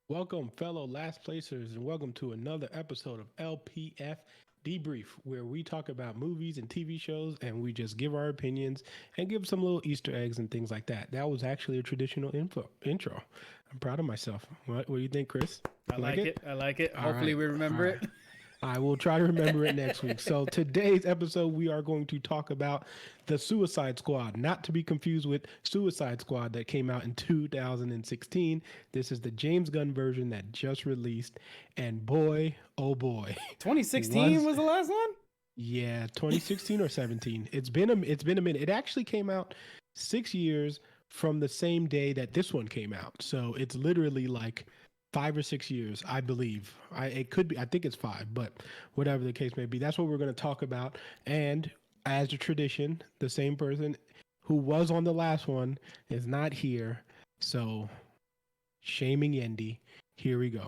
Welcome, fellow last placers, and welcome to another episode of LPF Debrief, where we talk about movies and TV shows and we just give our opinions and give some little Easter eggs and things like that. That was actually a traditional intro. I'm proud of myself. What do you think, Chris? I Like like it? it. I like it. All Hopefully right. we All remember right. it. I will try to remember it next week. So, today's episode, we are going to talk about the Suicide Squad, not to be confused with Suicide Squad that came out in 2016. This is the James Gunn version that just released. And boy, oh boy, 2016 was was the last one? yeah, 2016 or 17. It's been a minute. It actually came out 6 years from the same day that this one came out. So it's literally like 5 or 6 years, I believe. It could be. I think it's five, but whatever the case may be, that's what we're going to talk about. And as a tradition, the same person who was on the last one is not here. So shaming Yendi. Here we go.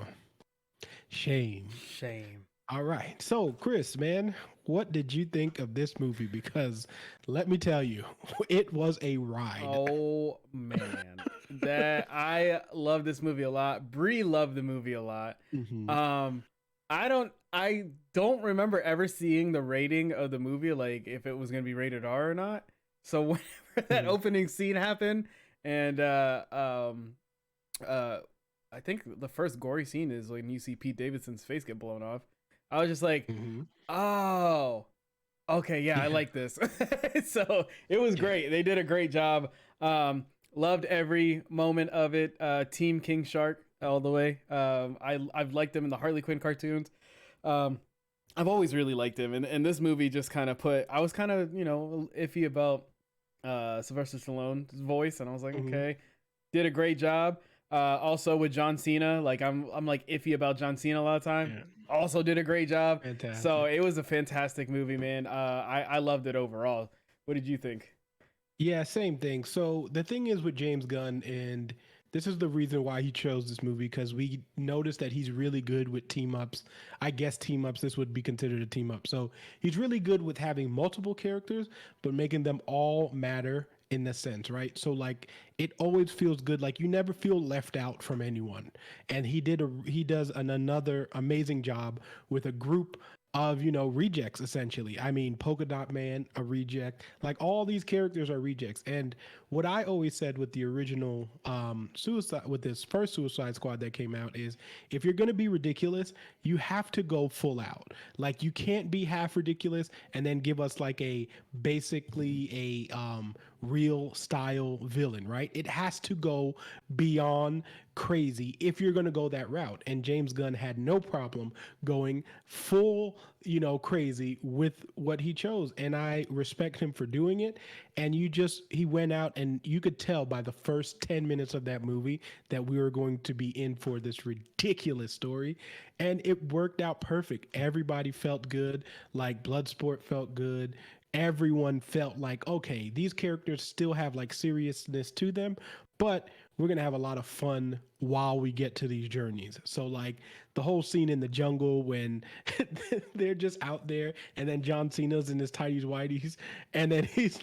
Shame. Shame. All right. So, Chris, man, what did you think of this movie? Because let me tell you, it was a ride. Oh man. That I love this movie a lot. Bree loved the movie a lot. Hmm. Um I don't remember ever seeing the rating of the movie, like if it was gonna be rated R or not. So whenever that Hmm. opening scene happened and uh I think the first gory scene is when you see Pete Davidson's face get blown off. I was just like, Hmm. oh, okay, yeah, I Yeah. like this. So it was Yeah. great. They did a great job. Loved every moment of it. Team King Shark all the way. I've liked him in the Harley Quinn cartoons. Um, I've always really liked him, and this movie just kind of put. I was kind of iffy about Sylvester Stallone's voice, and I was like, Hmm. okay, did a great job. Also with John Cena, like I'm like iffy about John Cena a lot of time. Yeah. Also did a great job. So Fantastic. it was a fantastic movie, man. I loved it overall. What did you think? Yeah, same thing. So the thing is with James Gunn, and this is the reason why he chose this movie, because we noticed that he's really good with team ups. I guess team ups, this would be considered a team up. So he's really good with having multiple characters, but making them all matter in the sense, right? So like it always feels good. Like you never feel left out from anyone. And he does another amazing job with a group of rejects essentially. I mean, Polka Dot Man, a reject. Like all these characters are rejects. And what I always said with the original Suicide, with this first Suicide Squad that came out, is if you're gonna be ridiculous, you have to go full out. Like you can't be half ridiculous and then give us like a basically a real style villain, right? It has to go beyond crazy if you're going to go that route. And James Gunn had no problem going full, crazy with what he chose. And I respect him for doing it. And he went out and you could tell by the first 10 minutes of that movie that we were going to be in for this ridiculous story. And it worked out perfect. Everybody felt good. Like Bloodsport felt good. Everyone felt like, okay, these characters still have like seriousness to them, but we're gonna have a lot of fun while we get to these journeys. So like the whole scene in the jungle when they're just out there, and then John Cena's in his tidy whities, and then he's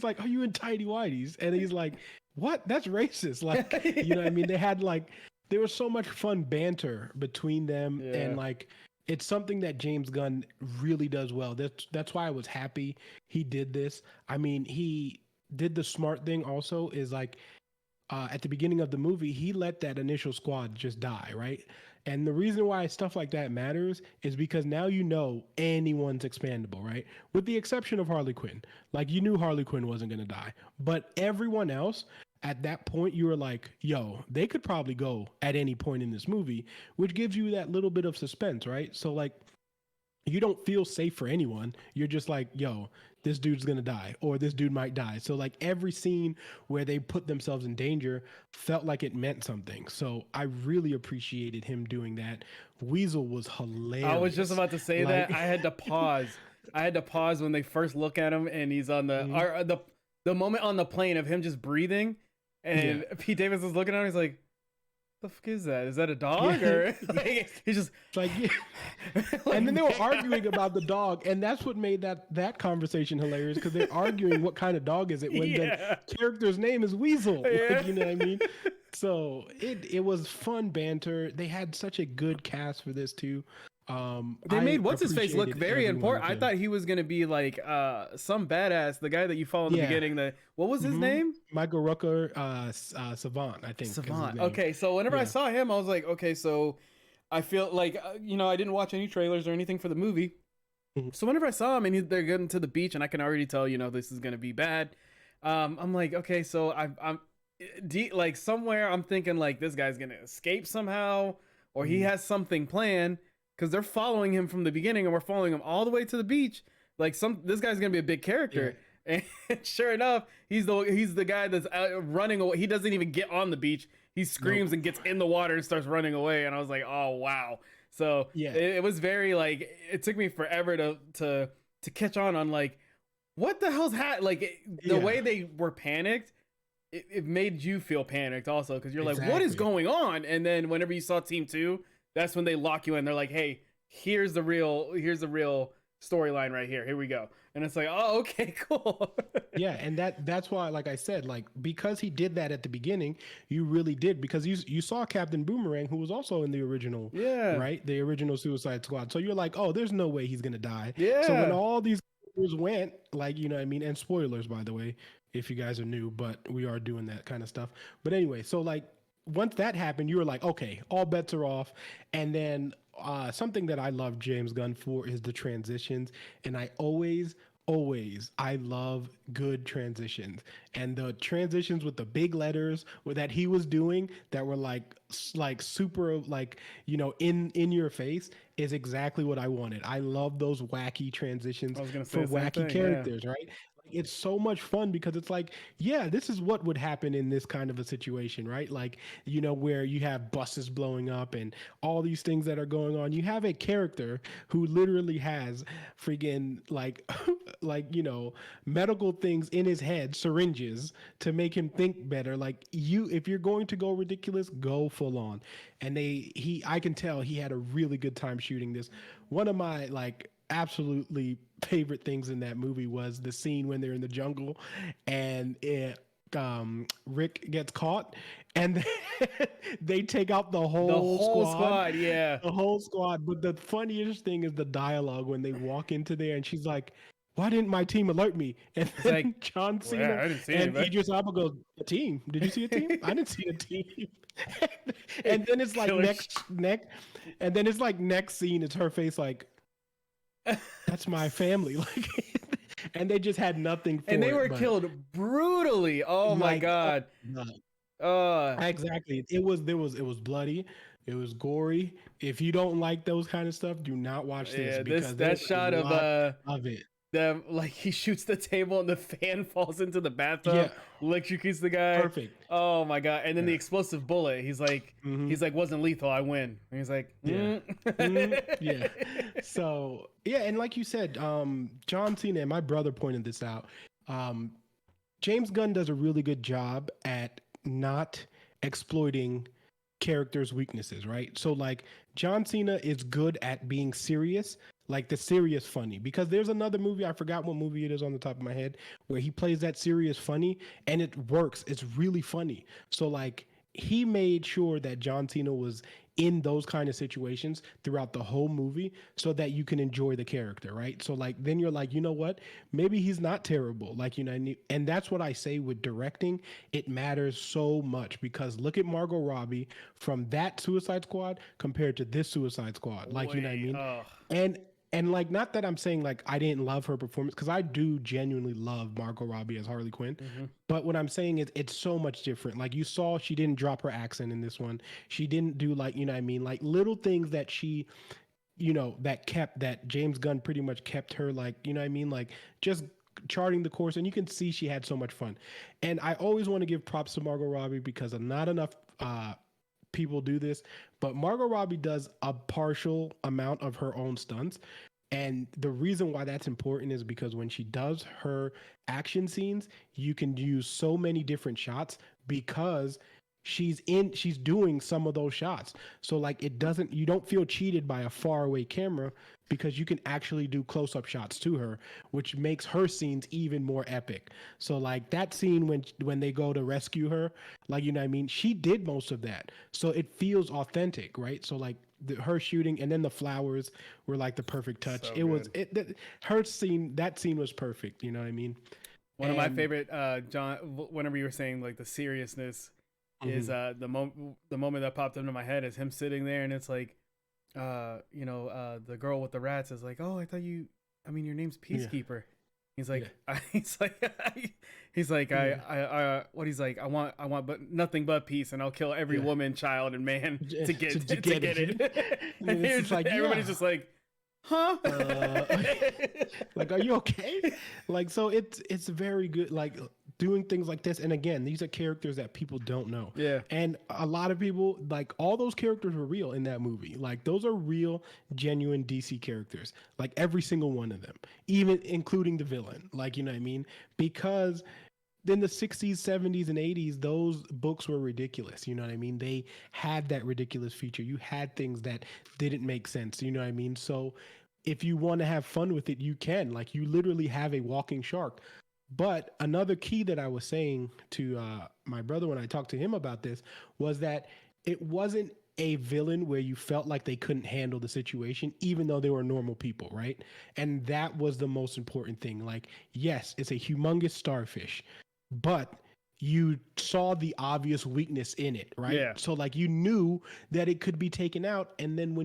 like, "Are you in tidy whities?" And he's like, "What? That's racist." Like, what I mean? They had like there was so much fun banter between them, and Yeah. like it's something that James Gunn really does well. That's why I was happy he did this. I mean, he did the smart thing also is like at the beginning of the movie, he let that initial squad just die, right? And the reason why stuff like that matters is because now you know anyone's expandable, right? With the exception of Harley Quinn. Like you knew Harley Quinn wasn't going to die, but everyone else at that point you were like, yo, they could probably go at any point in this movie, which gives you that little bit of suspense, right? So like you don't feel safe for anyone. You're just like, yo, this dude's gonna die, or this dude might die. So like every scene where they put themselves in danger felt like it meant something. So I really appreciated him doing that. Weasel was I was just hilarious. about to say that. Like, I had to pause. I had to pause when they first look at him and he's on the mhm, or the moment on the plane of him just breathing yeah, and Pete Davidson's looking at him. He's like, The fuck is that? Is that a dog or like, he's just It's like, yeah. like, And then they were arguing about the dog, and that's what made that conversation hilarious because they're arguing what kind of dog is it when yeah, the character's name is Weasel. yeah. Like, you know what I mean? So it was fun banter. They had such a good cast for this too. They I made what's his face look appreciated very every one important. of I them. thought he was gonna be like some badass, the guy that you follow in the Yeah. beginning. The what was his Mhm. name? Michael Rooker, Savant, I think. Is his Savant. name. Okay, so whenever I Yeah. saw him, I was like, okay, so I feel like I didn't watch any trailers or anything for the movie. Mhm. So whenever I saw him and they're getting to the beach, and I can already tell, this is gonna be bad. I'm like, okay, so I'm like somewhere I'm thinking like this guy's gonna escape somehow, or he Mhm. has something planned because they're following him from the beginning, and we're following him all the way to the beach. Like this guy's gonna be a big character. And sure enough, he's the guy that's running away. He doesn't even get on the beach. He screams and gets in the water and starts running away. And I was like, oh wow. So Yeah. it was very like it took me forever to catch on like what the hell's like the Yeah. way they were panicked. It made you feel panicked also because you're like, what is Exactly. going on? And then whenever you saw Team 2, that's when they lock you in. They're like, hey, here's the real storyline right here. Here we go. And it's like, oh, okay, cool. Yeah, and that's why, like I said, like because he did that at the beginning, you really did because you saw Captain Boomerang, who was also in the original, Yeah. right, the original Suicide Squad. So you're like, oh, there's no way he's gonna die. Yeah. So when all these characters went, like you know what I mean, and spoilers by the way, if you guys are new, but we are doing that kind of stuff. But anyway, so like once that happened, you were like, okay, all bets are off, and then. Something that I love James Gunn for is the transitions, and I always I love good transitions, and the transitions with the big letters that he was doing that were like super like in your face is exactly what I wanted. I love those wacky transitions I was gonna say for the same wacky thing, yeah. characters, right? It's so much fun because it's like, yeah, this is what would happen in this kind of a situation, right? Like, where you have buses blowing up and all these things that are going on. You have a character who literally has freaking like, medical things in his head, syringes to make him think better. Like if you're going to go ridiculous, go full on. And I can tell he had a really good time shooting this. One of my like absolutely favorite things in that movie was the scene when they're in the jungle and Rick gets caught and they take out the whole squad. Yeah. The whole squad. But the funniest thing is the dialogue when they walk into there and she's like, why didn't my team alert me? And then like, John well, yeah, Cena I didn't see and anybody. Idris Elba goes, a team? Did you see a team? I didn't see a team. And then it's like Killer and then it's like next scene, it's her face like, that's my family. Like, and they just had nothing for and they it, were but, killed brutally. Oh my like, god. exactly. It was bloody. It was gory. If you don't like those kind of stuff, do not watch this Yeah, because that there's shot a of lot of it. them like he shoots the table and the fan falls into the bathtub, Yeah. electrocutes the guy. Perfect. Oh my god! And then the Yeah. explosive bullet. He's like, Mhm. wasn't lethal. I win. And he's like, Yeah. Yeah. So yeah, and like you said, John Cena and my brother pointed this out. James Gunn does a really good job at not exploiting characters' weaknesses, right? So like John Cena is good at being serious, like the serious funny. Because there's another movie, I forgot what movie it is on the top of my head, where he plays that serious funny and it works. It's really funny. So like he made sure that John Cena was in those kind of situations throughout the whole movie so that you can enjoy the character, right? So like then you're like, you know what? Maybe he's not terrible. Like, and that's what I say with directing. It matters so much because look at Margot Robbie from that Suicide Squad compared to this Suicide Squad. Like, you know what I mean? And like, not that I'm saying like I didn't love her performance because I do genuinely love Margot Robbie as Harley Quinn. But what I'm saying is it's so much different. Like you saw, she didn't drop her accent in this one. She didn't do like, you know what I mean? Like little things that she, that James Gunn pretty much kept her like, you know what I mean? Like just charting the course. And you can see she had so much fun. And I always want to give props to Margot Robbie because not enough people do this, but Margot Robbie does a partial amount of her own stunts. And the reason why that's important is because when she does her action scenes, you can use so many different shots because she's doing some of those shots. So like you don't feel cheated by a far away camera because you can actually do close up shots to her, which makes her scenes even more epic. So like that scene when they go to rescue her, like you know what I mean, she did most of that. So it feels authentic, right? So like her shooting and then the flowers were like the perfect touch. So It was good. her scene, that scene was perfect, you know what I mean? One of my And favorite, John. Whenever you were saying like the seriousness, is mhm, the moment that popped into my head is him sitting there, and it's like, the girl with the rats is like, oh, I thought you, I mean, your name's yeah, Peacekeeper. He's yeah, like, he's like, he's like, yeah, what he's like, I want, but nothing but peace, and I'll kill every yeah. woman, child, and man to To, get to to get get it. it. And it's just like, Everybody's yeah. just like, huh? uh like, are you okay? Like, so it's very good, like doing things like this. And again, these are characters that people don't know, Yeah. and a lot of people, like, all those characters were real in that movie. Like, those are real, genuine DC characters, like every single one of them, even including the villain, like, you know what I mean? Because in the 60s, 70s, and 80s, those books were ridiculous. You know what I mean? They had that ridiculous feature. You had things that didn't make sense. You know what I mean? So if you want to have fun with it, you can. Like, you literally have a walking shark. But another key that I was saying to my brother when I talked to him about this was that it wasn't a villain where you felt like they couldn't handle the situation, even though they were normal people, right? And that was the most important thing. Like, yes, it's a humongous starfish, but you saw the obvious weakness in it, right? Yeah. So like you knew that it could be taken out, and then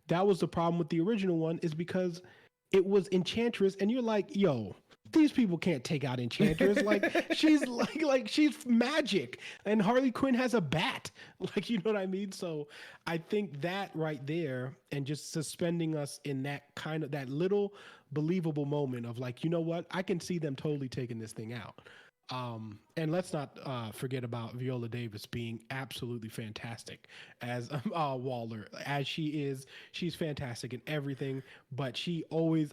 that was the problem with the original one, is because it was Enchantress, and you're like, yo, these people can't take out Enchantress. Like, she's like she's magic, and Harley Quinn has a bat. Like, you know what I mean? So I think that right there, and just suspending us in that kind of that little believable moment of like, you know what, I can see them totally taking this thing out. And let's not forget about Viola Davis being absolutely fantastic as Waller, as she is. She's fantastic in everything, but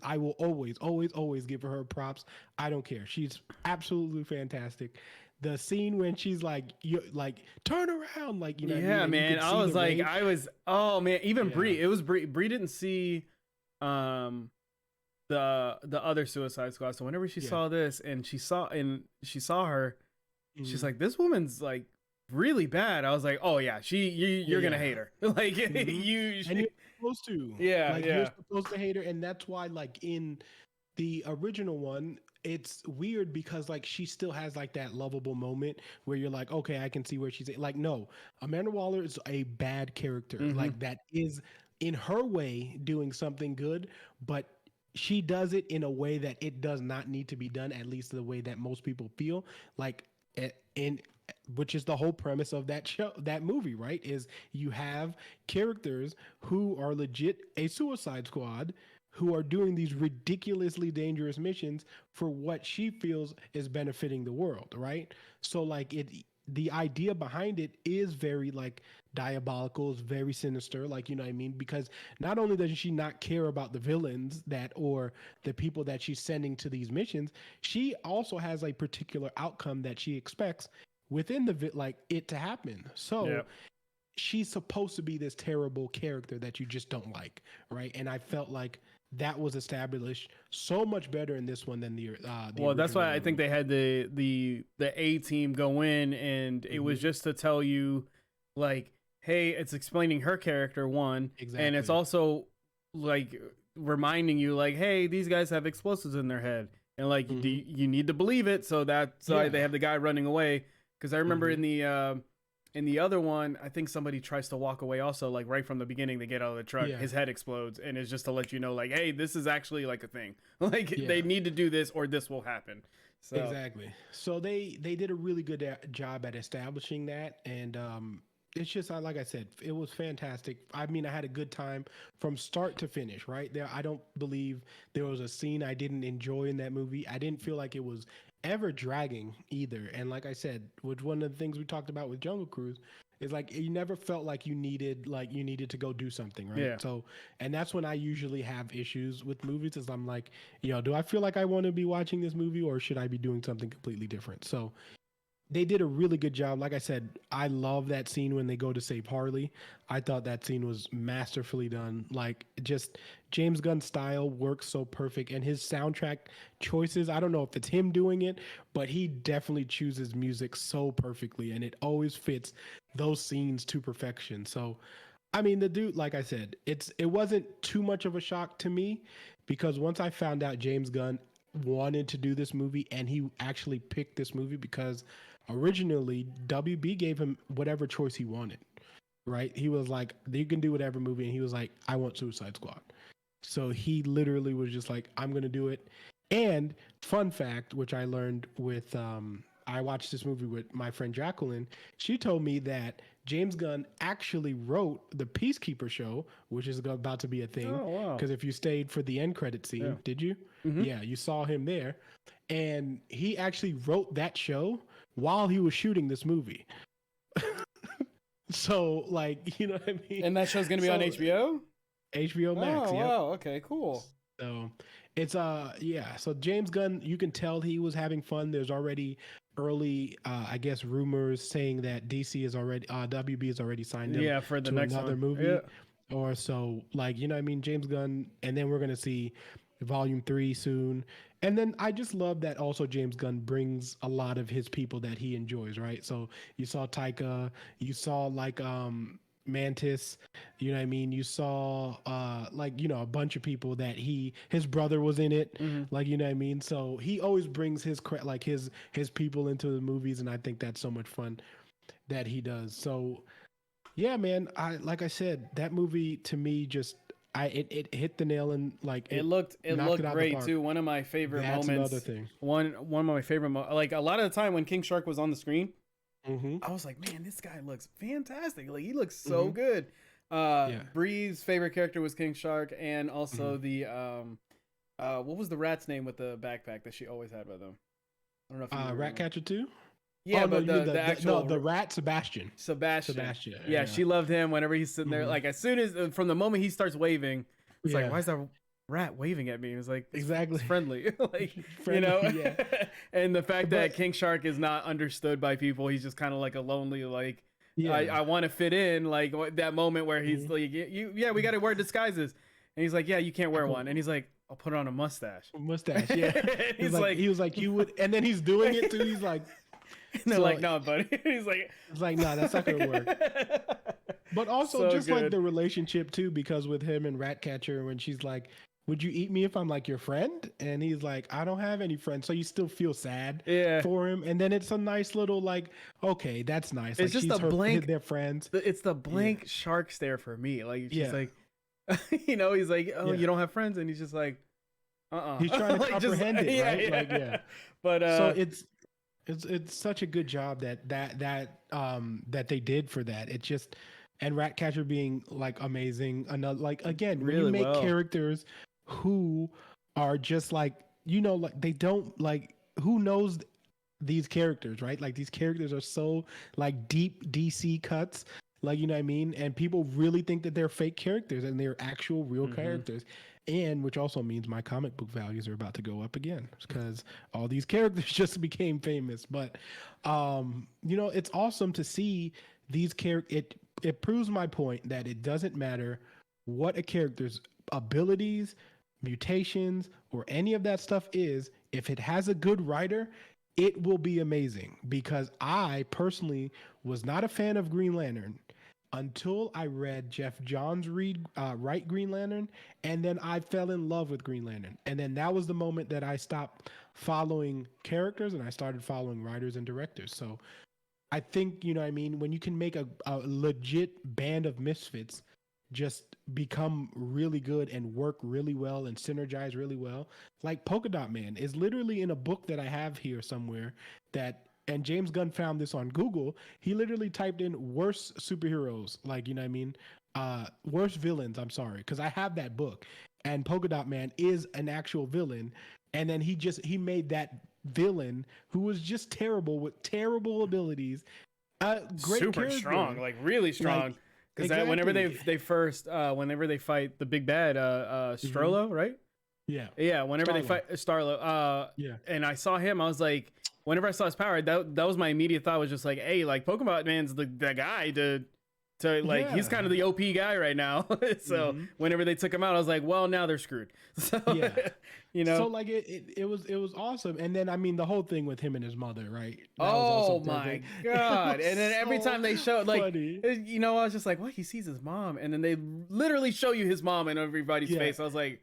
I will always, always, always give her props. I don't care. She's absolutely fantastic. The scene when she's like, you like turn around, like, you know what I mean, Yeah, and you man. could I see was the like, rage. oh man, even Yeah. Bree. It was Bree. Bree didn't see um the other Suicide Squad. So whenever she Yeah. saw this and she saw her, she's Mhm. like, this woman's like really bad. I was like, oh yeah, Yeah. you're gonna Yeah. hate her. Like Hmm. And you're supposed to. yeah, Like, you're yeah. supposed to hate her, and that's why, like, in the original one, it's weird because like she still has like that lovable moment where you're like, okay, I can see where she's like, no, Amanda Waller is a bad character. Mm-hmm. Like, that is in her way doing something good, but she does it in a way that it does not need to be done, at least the way that most people feel. Like, in which is the whole premise of that show, that movie, right? Is you have characters who are legit a Suicide Squad, who are doing these ridiculously dangerous missions for what she feels is benefiting the world, right? So like the idea behind it is very like diabolical, is very sinister, like, you know what I mean? Because not only does she not care about the villains that or the people that she's sending to these missions, she also has a particular outcome that she expects within like it to happen. Yeah. So she's supposed to be this terrible character that you just don't like, right? And I felt like that was established so much better in this one than the Well, that's original why I think movie. they had the A team go in, and it was Hmm. just to tell you, like, hey, it's explaining her character one, and it's Exactly. also like reminding you, like, hey, these guys have explosives in their head, and like, Hmm. you need to believe it. So that's why Yeah. they have the guy running away. Because I remember Hmm. in the other one, I think somebody tries to walk away also, like right from the beginning, they get out of the truck, Yeah. his head explodes, and it's just to let you know, like, hey, this is actually like a thing. Like Yeah. they need to do this or this will happen. So Exactly. So they did a really good job at establishing that, and it's just like I said, it was fantastic. I mean, I had a good time from start to finish. Right there, I don't believe there was a scene I didn't enjoy in that movie. I didn't feel like it was ever dragging either. And like I said, which one of the things we talked about with Jungle Cruise is like you never felt like you needed to go do something, right? yeah, So, and that's when I usually have issues with movies, is I'm like, do I feel like I want to be watching this movie, or should I be doing something completely different? So they did a really good job. Like I said, I love that scene when they go to save Harley. I thought that scene was masterfully done. Like just James Gunn's style works so perfect, and his soundtrack choices. I don't know if it's him doing it, but he definitely chooses music so perfectly, and it always fits those scenes to perfection. So, I mean, the dude, like I said, it wasn't too much of a shock to me because once I found out James Gunn wanted to do this movie and he actually picked this movie because originally WB gave him whatever choice he wanted, right? He was like, you can do whatever movie, and he was like, I want Suicide Squad. So he literally was just like, I'm gonna do it. And fun fact, which I learned with I watched this movie with my friend Jacqueline. She told me that James Gunn actually wrote the Peacekeeper show, which is about to be a thing. Oh wow. Because if you stayed for the end credit scene, Yeah. did you? Mhm. Yeah, you saw him there. And he actually wrote that show while he was shooting this movie. So, like, you know what I mean? And that show's gonna be on HBO. HBO Max. Oh Yep. wow. Okay. Cool. So it's yeah. So James Gunn, you can tell he was having fun. There's already early, I guess, rumors saying that DC is already WB is already signed him Yeah, for the to next another one. movie, Yeah. or so. Like, you know what I mean? James Gunn, and then we're gonna see Volume 3 soon. And then I just love that also James Gunn brings a lot of his people that he enjoys, right? So you saw Taika, you saw like Mantis, you know what I mean? You saw like, you know, a bunch of people that his brother was in it, Mhm. like, you know what I mean? So he always brings like his people into the movies, and I think that's so much fun that he does. So yeah, man, I like I said, that movie to me just it hit the nail in like It knocked looked it out the great park. too. One of my favorite That's moments. another thing. One of my favorite like a lot of the time when King Shark was on the screen, Mm-hmm. I was like, man, this guy looks fantastic. Like he looks so Mhm. good. Yeah. Bree's favorite character was King Shark, and also Mhm. the what was the rat's name with the backpack that she always had with him? I don't know if you remember. Ratcatcher 2? Yeah, Oh no, but you mean the no, actual the rat Sebastian. Sebastian. Sebastian. Yeah, she loved him whenever he's sitting there. Mhm. Like as soon as from the moment he starts waving, it's like, Yeah. why is that rat waving at me? It's like Exactly. it's friendly, like Friendly, you know. yeah. And the fact that But King Shark is not understood by people, he's just kind of like a lonely, like yeah. I want to fit in. Like that moment where he's Mhm. like, yeah, we got to wear disguises, and he's like, yeah, you can't wear Cool. one, and he's like, I'll put on a mustache. Mustache, yeah. And He's like, he was like, you would, and then he's doing it too. He's like, and they're so like, no, buddy. He's like, it's like, nah, that's not gonna work. But also So just like good. the relationship too, because with him and Ratcatcher, when she's like, would you eat me if I'm like your friend? And he's like, I don't have any friends. So you still feel sad Yeah. for him. And then it's a nice little like, okay, that's nice. It's like just a blank- they're friends. It's the blank shark stare for me. Like she's Yeah. like, you know, he's like, oh, Yeah. you don't have friends, and he's just like, He's trying to Like, just- comprehend it, yeah, right? yeah. Like, yeah. But So it's such a good job that they did for that. It just, and Ratcatcher being like amazing. Another, like, again, when you Really make well. characters who are just like, you know, like they don't like, who knows these characters, right? Like these characters are so like deep DC cuts, like, you know what I mean? And people really think that they're fake characters and they're actual real Mhm. characters. And which also means my comic book values are about to go up again because all these characters just became famous. But you know, it's awesome to see these characters. It proves my point that it doesn't matter what a character's abilities, mutations, or any of that stuff is. If it has a good writer, it will be amazing. Because I personally was not a fan of Green Lantern until I read Jeff Johns write Green Lantern, and then I fell in love with Green Lantern. And then that was the moment that I stopped following characters and I started following writers and directors. So I think, you know what I mean, when you can make a legit band of misfits just become really good and work really well and synergize really well. Like Polka Dot Man is literally in a book that I have here somewhere that, and James Gunn found this on Google. He literally typed in worst superheroes, like, you know what I mean? Worst villains, I'm sorry, because I have that book. And Polka Dot Man is an actual villain. And then he made that villain who was just terrible with terrible abilities. Great super character. strong, like really strong. Because exactly. whenever they fight the big bad, Strollo, right? Yeah. Yeah, whenever they Starlo. fight Starlo, Yeah. and I saw him, I was like, whenever I saw his power, that was my immediate thought, was just like, hey, like Pokemon Man's the guy to like, he's kind of the OP guy right now. So whenever they took him out, I was like, well, now they're screwed. So Yeah. you know. So like it was awesome. And then I mean the whole thing with him and his mother, right? That was Oh also my perfect. god! And then every So time they show, like, funny. you know, I was just like, what? He sees his mom, and then they literally show you his mom in everybody's Yeah. face. I was like,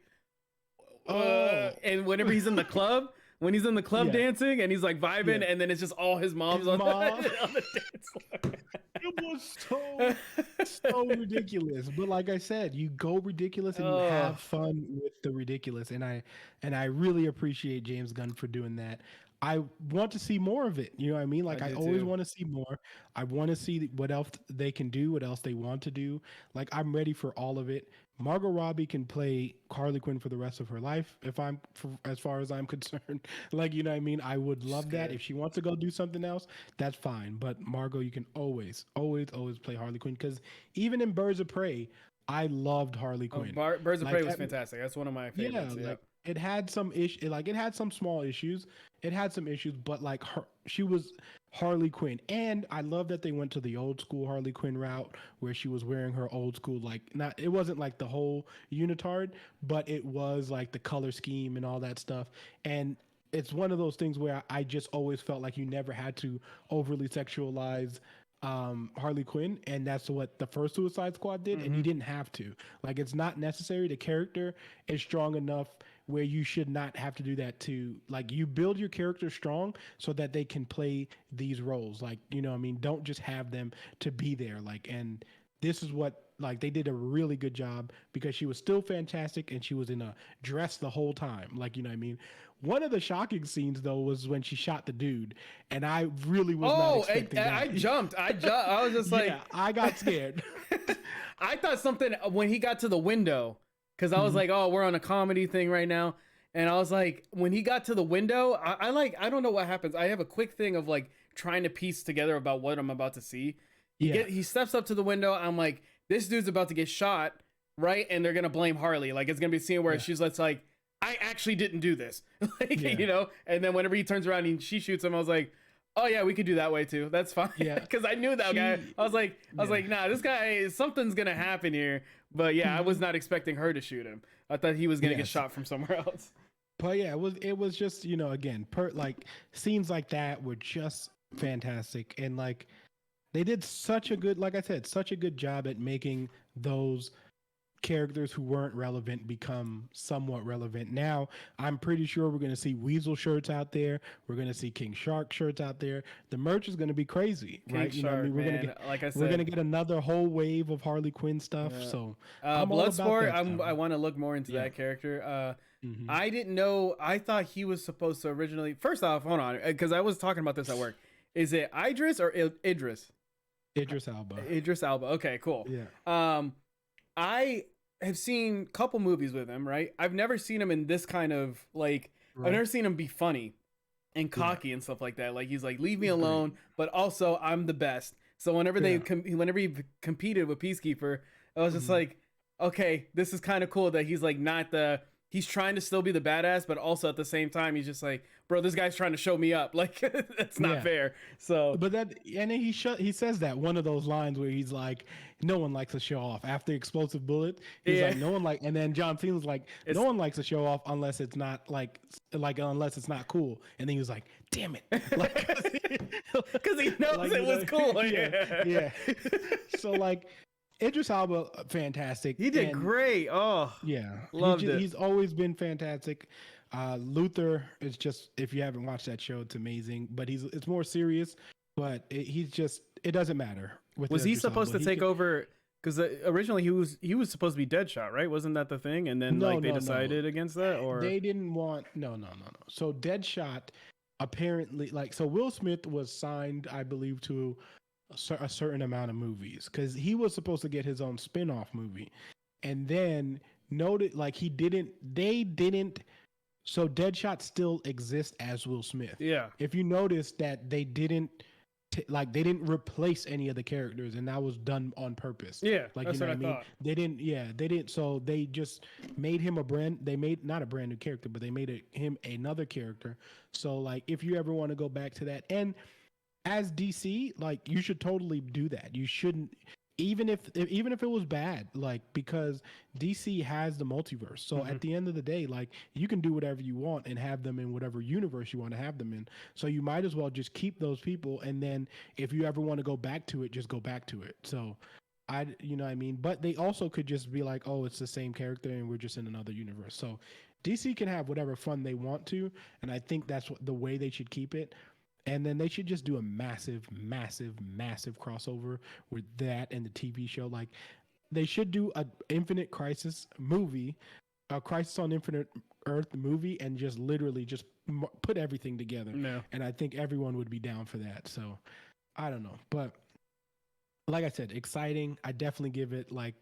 Oh. and whenever he's in the club, when he's in the club Yeah. dancing and he's like vibing, Yeah. and then it's just all his moms His on, mom. on the dance floor. It was so ridiculous. But like I said, you go ridiculous and you Oh. have fun with the ridiculous. And I really appreciate James Gunn for doing that. I want to see more of it. You know what I mean? Like I do always too. want to see more. I want to see what else they can do, what else they want to do. Like I'm ready for all of it. Margot Robbie can play Harley Quinn for the rest of her life, as far as I'm concerned. Like, you know what I mean? I would love that. If she wants to go do something else, that's fine. But Margot, you can always play Harley Quinn, because even in Birds of Prey, I loved Harley Quinn. Birds of Like, Prey was fantastic. That's one of my favorites. Yeah, like it had some it had some small issues. It had some issues, but like she was Harley Quinn, and I love that they went to the old school Harley Quinn route where she was wearing her old school, like, not, it wasn't like the whole unitard, but it was like the color scheme and all that stuff. And it's one of those things where I just always felt like you never had to overly sexualize Harley Quinn, and that's what the first Suicide Squad did, and you didn't have to. Like, it's not necessary. The character is strong enough where you should not have to do that. To, like, you build your character strong so that they can play these roles. Like, you know what I mean? Don't just have them to be there. Like, and this is what, like, they did a really good job, because she was still fantastic and she was in a dress the whole time. Like, you know what I mean? One of the shocking scenes though was when she shot the dude, and I really was not expecting that. I jumped. I was just like, yeah, I got scared. I thought something when he got to the window, because I was like, oh, we're on a comedy thing right now. And I was like, when he got to the window, I don't know what happens. I have a quick thing of like trying to piece together about what I'm about to see. He steps up to the window. I'm like, this dude's about to get shot, right? And they're going to blame Harley. Like, it's going to be a scene where she's like, I actually didn't do this. Like, you know? And then whenever he turns around and she shoots him, I was like, oh yeah, we could do that way too. That's fine. Yeah. Because I knew that guy. I was like, nah, this guy, something's going to happen here. But yeah, I was not expecting her to shoot him. I thought he was going to get shot from somewhere else. But yeah, it was just, you know, again, like, scenes like that were just fantastic. And like, they did such a good, like I said, such a good job at making those characters who weren't relevant become somewhat relevant. Now, I'm pretty sure we're going to see Weasel shirts out there. We're going to see King Shark shirts out there. The merch is going to be crazy, right? You know what I mean? We're going to get, like I said, we're going to get another whole wave of Harley Quinn stuff. Yeah. So, Bloodsport, I want to look more into that character. I didn't know. I thought he was supposed to originally. First off, hold on, because I was talking about this at work. Is it Idris or Idris? Idris Elba. Idris Elba. Okay, cool. Yeah. I have seen a couple movies with him, right? I've never seen him in this kind of, like, I've never seen him be funny and cocky and stuff like that. Like, he's like, leave me alone, but also I'm the best. So whenever whenever he competed with Peacekeeper, I was just like, okay, this is kind of cool that he's like he's trying to still be the badass, but also at the same time, he's just like, bro, this guy's trying to show me up. Like, that's not fair. So, but and then he says that one of those lines where he's like, no one likes to show off after Explosive Bullet. He's like, no one and then John Cena's like, no one likes to show off unless it's not unless it's not cool. And then he was like, damn it. Because he knows it was cool. Yeah. So like, Idris Elba, fantastic. He did great. Oh, yeah, loved it. He's always been fantastic. Luther is just, if you haven't watched that show, it's amazing. But it's more serious. But it doesn't matter. Was he supposed to take over? Because originally he was supposed to be Deadshot, right? Wasn't that the thing? And then they decided against that, or they didn't want no. So Deadshot apparently, so Will Smith was signed, I believe, to a certain amount of movies, because he was supposed to get his own spin-off movie, and then noted they didn't. So Deadshot still exists as Will Smith. Yeah. If you notice that they didn't like they didn't replace any of the characters, and that was done on purpose. Yeah, Like, that's you know what what I I mean? thought. They didn't. Yeah, they didn't. So they just made him they made not a brand new character, but they made him another character. So like, if you ever want to go back to that, and as DC, like you should totally do that. You shouldn't, even if it was bad, like, because DC has the multiverse. So Hmm. at the end of the day, like, you can do whatever you want and have them in whatever universe you want to have them in. So you might as well just keep those people, and then if you ever want to go back to it, just go back to it. So you know what I mean? But they also could just be like, oh, it's the same character and we're just in another universe. So DC can have whatever fun they want to, and I think that's the way they should keep it. And then they should just do a massive, massive, massive crossover with that and the TV show. Like, they should do a Infinite Crisis movie, a Crisis on Infinite Earth movie, and just literally just put everything together. No, And I think everyone would be down for that. So I don't know, but like I said, exciting. I definitely give it, like,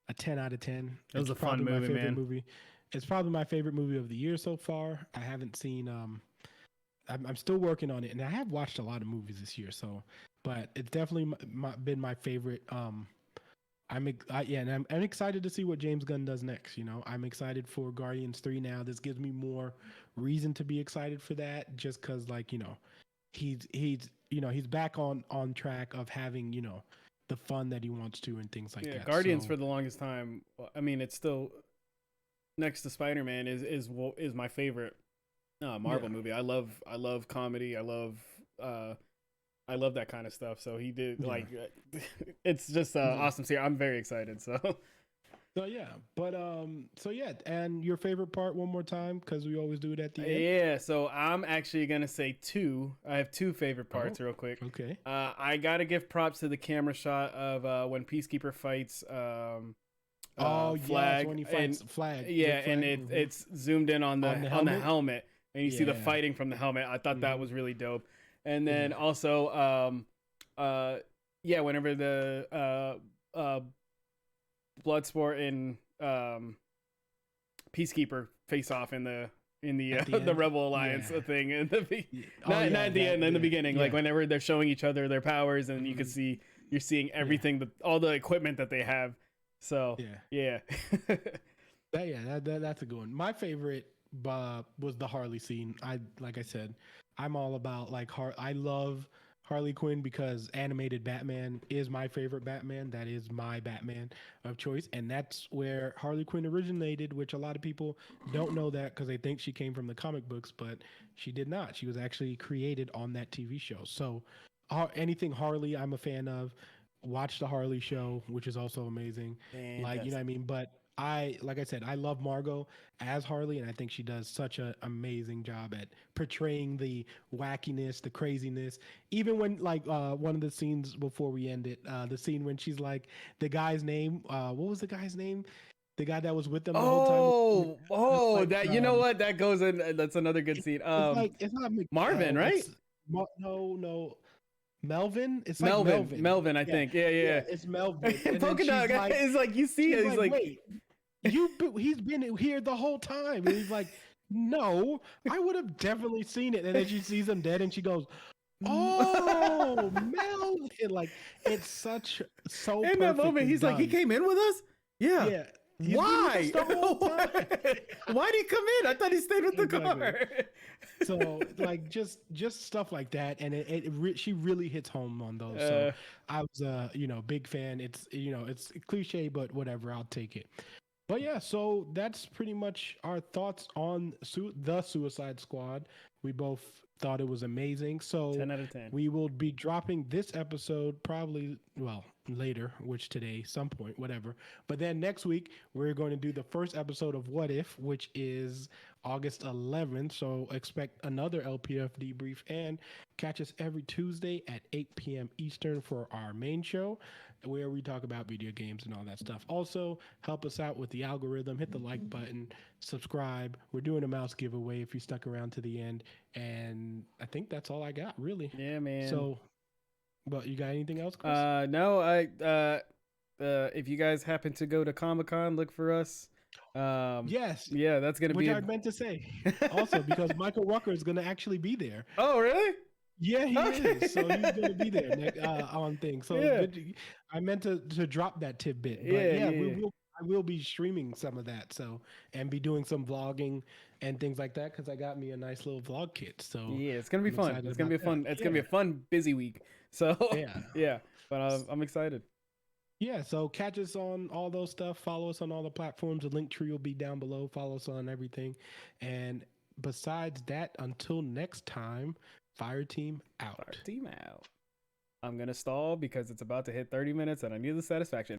a 10 out of 10. it was It's a fun probably my movie, favorite man. movie. It's probably my favorite movie of the year so far. I haven't seen I'm still working on it, and I have watched a lot of movies this year. So, but it's definitely been my favorite. Yeah, and I'm excited to see what James Gunn does next. I'm excited for Guardians 3 now. This gives me more reason to be excited for that, just because, like, he's back on track of having the fun that he wants to and things like Yeah, that. Guardians So, for the longest time. I mean, it's still next to Spider-Man is my favorite Marvel yeah, movie. I love comedy. I love that kind of stuff. So he did yeah. like it's just Mhm. awesome. See, I'm very excited. So So yeah, but so yeah, and your favorite part one more time, because we always do it at the end. yeah, so I'm actually gonna say two. I have two favorite parts, Oh, real quick. okay. I gotta give props to the camera shot of when Peacekeeper fights Oh yes, Flag, when he and fights Flag, yeah, Rick and Flag, it's zoomed in on on the the helmet. helmet, and you see the Yeah. fighting from the helmet. I thought that Hmm. was really dope. And then Yeah. also uh yeah, whenever the Bloodsport and Peacekeeper face off in the At the the end. Rebel Yeah. Alliance thing in the Oh not yeah, at the that. end, in the Yeah. beginning, like Yeah. whenever they're showing each other their powers, and you can Mhm. see you're seeing Yeah. everything, all the equipment that they have. So Yeah. yeah. That's a good one. My favorite was the Harley scene. Like I said, I'm all about, like, I love Harley Quinn because animated Batman is my favorite Batman. That is my Batman of choice, and that's where Harley Quinn originated. Which a lot of people don't know that because they think she came from the comic books, but she did not. She was actually created on that TV show. So anything Harley, I'm a fan of. Watch the Harley show, which is also amazing. Like, you know what I Fantastic. mean? But like I said, I love Margot as Harley, and I think she does such an amazing job at portraying the wackiness, the craziness. Even when, like, one of the scenes before we end it, the scene when she's like, the guy's name, what was the guy's name? The guy that was with them the whole time. Oh, Like, that, you know what? That goes in. That's another good scene. it's not Marvin, Miguel. right? No, Melvin. It's like Melvin, Melvin. Melvin, I Yeah, think. Yeah, yeah. yeah. It's Melvin, And and then Polka Dog is like, you see she's it. He's like, like, wait, he's been here the whole time, and he's like, no, I would have definitely seen it. And then she sees him dead, and she goes, oh, Melvin. Like, it's so in that moment, perfectly he's like, he done. came in with us. Yeah. Yeah, he's been with us Why? the whole time. Why did he come in? I thought he stayed with the Exactly. car. So, like, just stuff like that, and she really hits home on those. So I was big fan. It's cliche, but whatever, I'll take it. But yeah, so that's pretty much our thoughts on the Suicide Squad. We both thought it was amazing. So 10 out of 10. we will be dropping this episode probably, well, later, which today, some point, whatever. But then next week, we're going to do the first episode of What If, which is August 11th. So expect another LPF debrief, and catch us every Tuesday at 8 p.m. Eastern for our main show, where we talk about video games and all that stuff. Also, help us out with the algorithm. Hit the like button, subscribe. We're doing a mouse giveaway if you stuck around to the end. And I think that's all I got, really. Yeah, man. So, but you got anything else, Chris? No, if you guys happen to go to Comic-Con, look for us. Yes. Yeah, that's gonna Which be. I meant to say also, because Michael Walker is going to actually be there. Oh, really? Yeah, he Okay. is. So he's gonna be there on things. So Yeah. good. I meant to drop that tidbit, but Yeah, yeah, yeah, we yeah. will. I will be streaming some of that. So and be doing some vlogging and things like that because I got me a nice little vlog kit. So Yeah, it's gonna be I'm fun. excited It's gonna about be a that. fun. It's gonna be Yeah, a fun, busy week. So yeah. yeah, but I'm excited. Yeah, so catch us on all those stuff. Follow us on all the platforms. The link tree will be down below. Follow us on everything. And besides that, until next time, Fire Team Fire out. team out. I'm gonna stall because it's about to hit 30 minutes and I need the satisfaction.